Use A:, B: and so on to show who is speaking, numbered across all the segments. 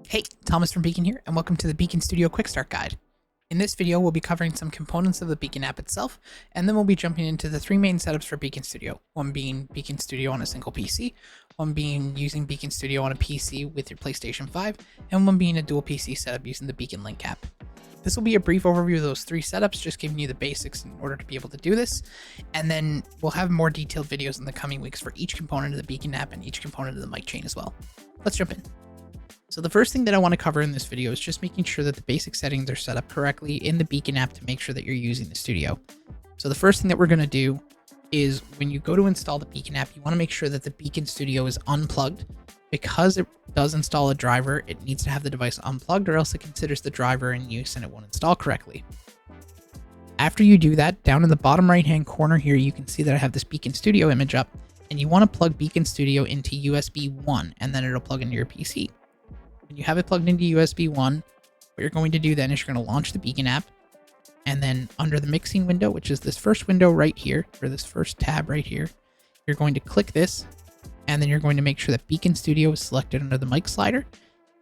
A: Hey, Thomas from BEACN here, and welcome to the BEACN Studio Quick Start Guide. In this video, we'll be covering some components of the BEACN app itself, and then we'll be jumping into the three main setups for BEACN Studio. One being BEACN Studio on a single PC, one being using BEACN Studio on a PC with your PlayStation 5, and one being a dual PC setup using the BEACN Link App. This will be a brief overview of those three setups, just giving you the basics in order to be able to do this, and then we'll have more detailed videos in the coming weeks for each component of the BEACN app and each component of the mic chain as well. Let's jump in. So the first thing that I want to cover in this video is just making sure that the basic settings are set up correctly in the BEACN app to make sure that you're using the studio. So the first thing that we're going to do is when you go to install the BEACN app, you want to make sure that the BEACN Studio is unplugged. Because it does install a driver, it needs to have the device unplugged or else it considers the driver in use and it won't install correctly. After you do that, down in the bottom right hand corner here, you can see that I have this BEACN Studio image up, and you want to plug BEACN Studio into USB 1 and then it'll plug into your PC. When you have it plugged into USB 1, what you're going to do then is you're going to launch the BEACN app, and then under the mixing window, which is this first window right here, or this first tab right here, you're going to click this, and then you're going to make sure that BEACN Studio is selected under the mic slider.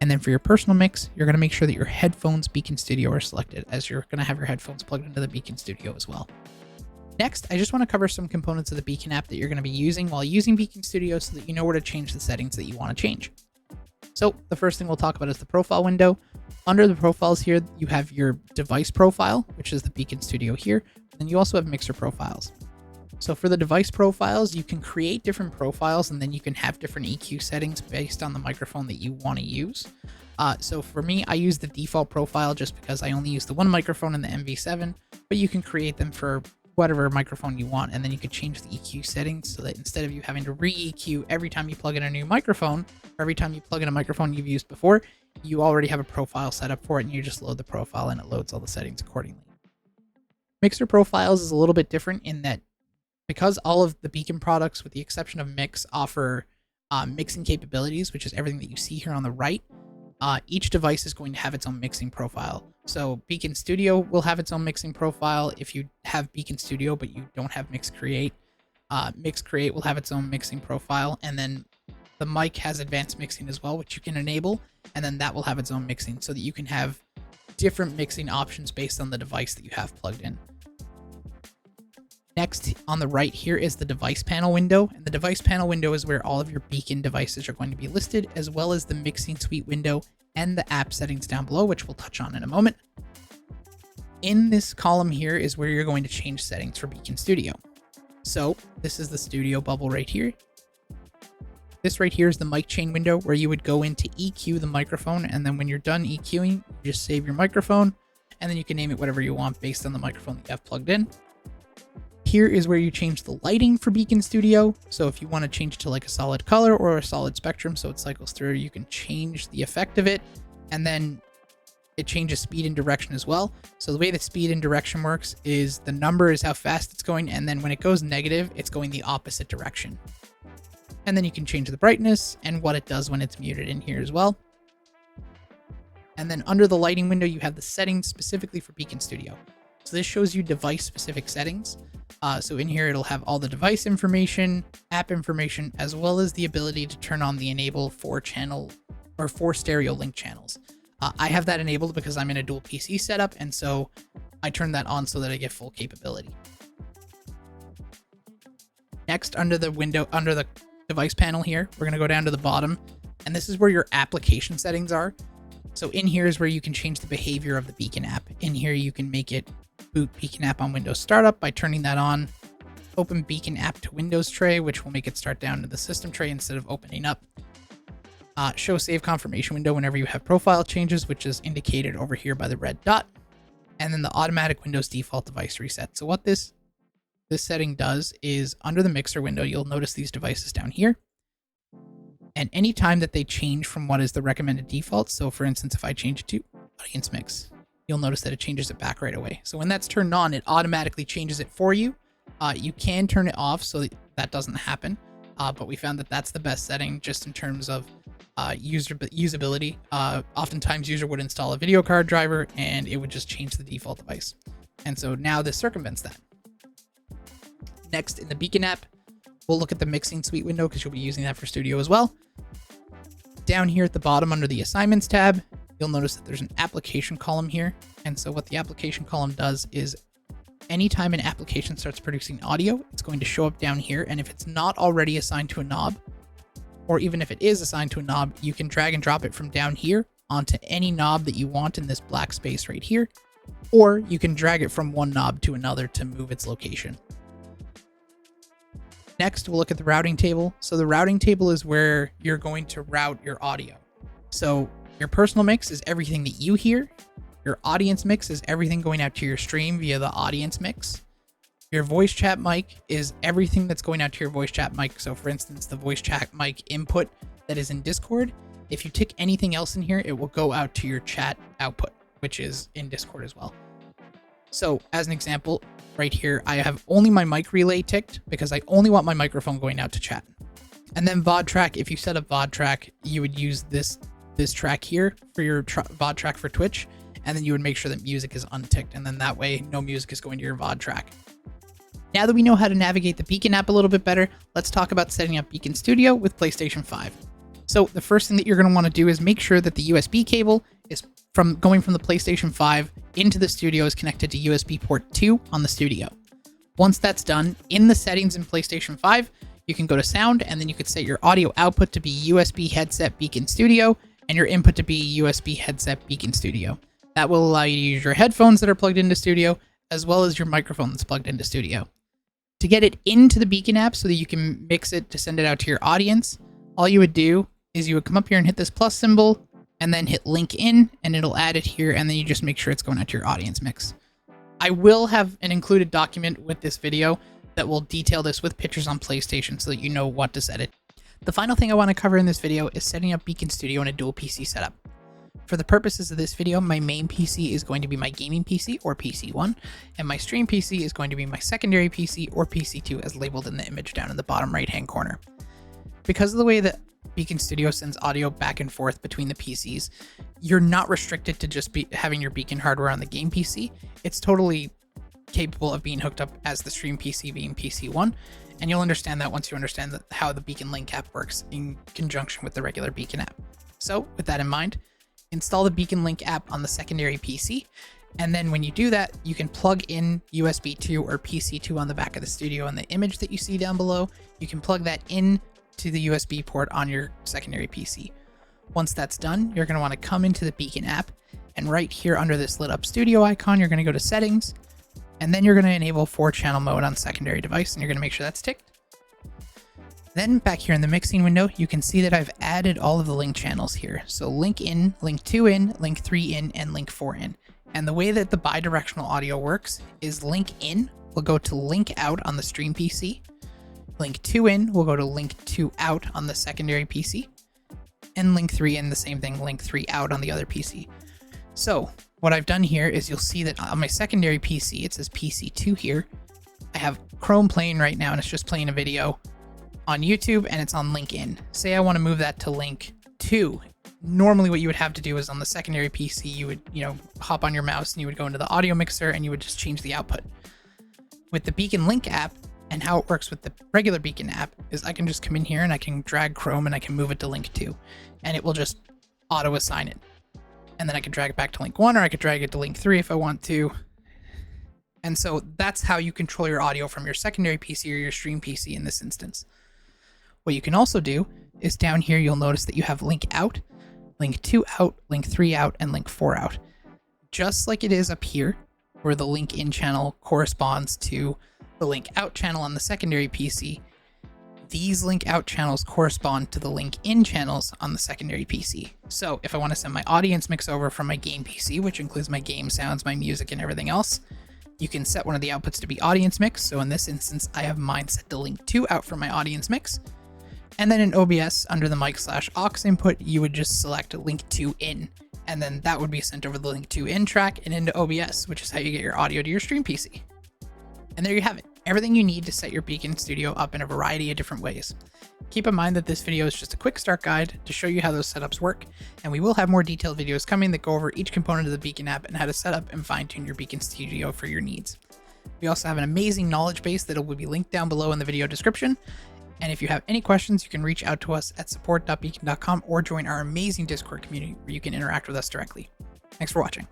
A: And then for your personal mix, you're going to make sure that your headphones BEACN Studio are selected, as you're going to have your headphones plugged into the BEACN Studio as well. Next, I just want to cover some components of the BEACN app that you're going to be using while using BEACN Studio so that you know where to change the settings that you want to change. So the first thing we'll talk about is the profile window. Under the profiles here, you have your device profile, which is the BEACN Studio here. And you also have mixer profiles. So for the device profiles, you can create different profiles and then you can have different EQ settings based on the microphone that you want to use. So for me, I use the default profile just because I only use the one microphone in the MV7, but you can create them for whatever microphone you want, and then you could change the EQ settings so that instead of you having to re-EQ every time you plug in a new microphone, or every time you plug in a microphone you've used before, you already have a profile set up for it and you just load the profile and it loads all the settings accordingly. Mixer profiles is a little bit different in that because all of the BEACN products, with the exception of Mix, offer mixing capabilities, which is everything that you see here on the right, each device is going to have its own mixing profile. So BEACN Studio will have its own mixing profile if you have BEACN Studio but you don't have Mix Create. Mix Create will have its own mixing profile, and then the mic has advanced mixing as well, which you can enable, and then that will have its own mixing so that you can have different mixing options based on the device that you have plugged in. Next, on the right here is the device panel window, and the device panel window is where all of your BEACN devices are going to be listed, as well as the mixing suite window and the app settings down below, which we'll touch on in a moment. In this column here is where you're going to change settings for BEACN Studio. So this is the studio bubble right here. This right here is the mic chain window where you would go in to EQ the microphone, and then when you're done EQing, you just save your microphone, and then you can name it whatever you want based on the microphone that you have plugged in. Here is where you change the lighting for BEACN Studio. So if you want to change to like a solid color or a solid spectrum so it cycles through, you can change the effect of it, and then it changes speed and direction as well. So the way that speed and direction works is the number is how fast it's going, and then when it goes negative, it's going the opposite direction. And then you can change the brightness and what it does when it's muted in here as well. And then under the lighting window, you have the settings specifically for BEACN Studio. So this shows you device specific settings. So in here, it'll have all the device information, app information, as well as the ability to turn on the enable 4-channel or 4 stereo link channels. I have that enabled because I'm in a dual PC setup, and so I turn that on so that I get full capability. Next, under the device panel here, we're going to go down to the bottom, and this is where your application settings are. So in here is where you can change the behavior of the BEACN app. In here, you can make it boot BEACN app on Windows startup by turning that on. Open BEACN app to Windows tray, which will make it start down to the system tray instead of opening up. Show save confirmation window whenever you have profile changes, which is indicated over here by the red dot. And then the automatic Windows default device reset. So what this setting does is under the mixer window, you'll notice these devices down here. And anytime that they change from what is the recommended default, so for instance, if I change it to audience mix, you'll notice that it changes it back right away. So when that's turned on, it automatically changes it for you. You can turn it off so that doesn't happen, but we found that that's the best setting just in terms of usability. Oftentimes, user would install a video card driver and it would just change the default device. And so now this circumvents that. Next, in the BEACN app, we'll look at the mixing suite window because you'll be using that for studio as well. Down here at the bottom under the assignments tab, you'll notice that there's an application column here. And so what the application column does is anytime an application starts producing audio, it's going to show up down here. And if it's not already assigned to a knob, or even if it is assigned to a knob, you can drag and drop it from down here onto any knob that you want in this black space right here, or you can drag it from one knob to another to move its location. Next, we'll look at the routing table. So the routing table is where you're going to route your audio. So your personal mix is everything that you hear. Your audience mix is everything going out to your stream via the audience mix. Your voice chat mic is everything that's going out to your voice chat mic. So for instance, the voice chat mic input that is in Discord, if you tick anything else in here, it will go out to your chat output, which is in Discord as well. So as an example, right here, I have only my mic relay ticked because I only want my microphone going out to chat. And then VOD track, if you set up VOD track, you would use this track here for your VOD track for Twitch. And then you would make sure that music is unticked. And then that way, no music is going to your VOD track. Now that we know how to navigate the BEACN app a little bit better, let's talk about setting up BEACN Studio with PlayStation 5. So the first thing that you're going to want to do is make sure that the USB cable is going from the PlayStation 5 into the studio is connected to USB port 2 on the studio. Once that's done, in the settings in PlayStation 5, you can go to sound, and then you could set your audio output to be USB headset BEACN Studio and your input to be USB headset BEACN Studio. That will allow you to use your headphones that are plugged into Studio, as well as your microphone that's plugged into Studio. To get it into the BEACN app so that you can mix it to send it out to your audience, all you would do is you would come up here and hit this plus symbol, and then hit link in, and it'll add it here, and then you just make sure it's going out to your audience mix. I will have an included document with this video that will detail this with pictures on PlayStation so that you know what to set it. The final thing I want to cover in this video is setting up BEACN Studio in a dual PC setup. For the purposes of this video, my main PC is going to be my gaming PC, or PC1, and my stream PC is going to be my secondary PC, or PC2, as labeled in the image down in the bottom right-hand corner. Because of the way that BEACN Studio sends audio back and forth between the PCs, you're not restricted to just having your BEACN hardware on the game PC. It's totally capable of being hooked up as the stream PC being PC1, and you'll understand that once you understand how the BEACN Link App works in conjunction with the regular BEACN app. So with that in mind, install the BEACN Link app on the secondary PC, and then when you do that, you can plug in USB 2 or PC2 on the back of the studio, and the image that you see down below, you can plug that in to the USB port on your secondary PC. Once that's done, you're going to want to come into the BEACN app, and right here under this lit up studio icon, you're going to go to settings, and then you're going to enable 4-channel mode on secondary device, and you're going to make sure that's ticked. Then back here in the mixing window, you can see that I've added all of the link channels here. So link in, link 2 in, link 3 in, and link 4 in. And the way that the bidirectional audio works is link in will go to link out on the stream PC. Link 2 in will go to link 2 out on the secondary PC. And link 3 in, the same thing, link 3 out on the other PC. So what I've done here is you'll see that on my secondary PC, it says PC2 here. I have Chrome playing right now, and it's just playing a video on YouTube, and it's on link in. Say I want to move that to link 2. Normally what you would have to do is on the secondary PC, you would, hop on your mouse and you would go into the audio mixer and you would just change the output. With the BEACN Link app and how it works with the regular BEACN app is I can just come in here and I can drag Chrome and I can move it to link 2, and it will just auto assign it. And then I can drag it back to link 1, or I could drag it to link 3 if I want to. And so that's how you control your audio from your secondary PC or your stream PC in this instance. What you can also do is down here, you'll notice that you have link out, link 2 out, link 3 out, and link 4 out. Just like it is up here, where the link in channel corresponds to the link out channel on the secondary PC, these link out channels correspond to the link in channels on the secondary PC. So if I want to send my audience mix over from my game PC, which includes my game sounds, my music, and everything else, you can set one of the outputs to be audience mix. So in this instance, I have mine set to link 2 out for my audience mix. And then in OBS, under the mic/aux input, you would just select link 2 in, and then that would be sent over the link 2 in track and into OBS, which is how you get your audio to your stream PC. And there you have it, everything you need to set your BEACN Studio up in a variety of different ways. Keep in mind that this video is just a quick start guide to show you how those setups work, and we will have more detailed videos coming that go over each component of the BEACN app and how to set up and fine-tune your BEACN Studio for your needs. We also have an amazing knowledge base that will be linked down below in the video description, And if you have any questions, you can reach out to us at support.beacn.com or join our amazing Discord community where you can interact with us directly. Thanks for watching.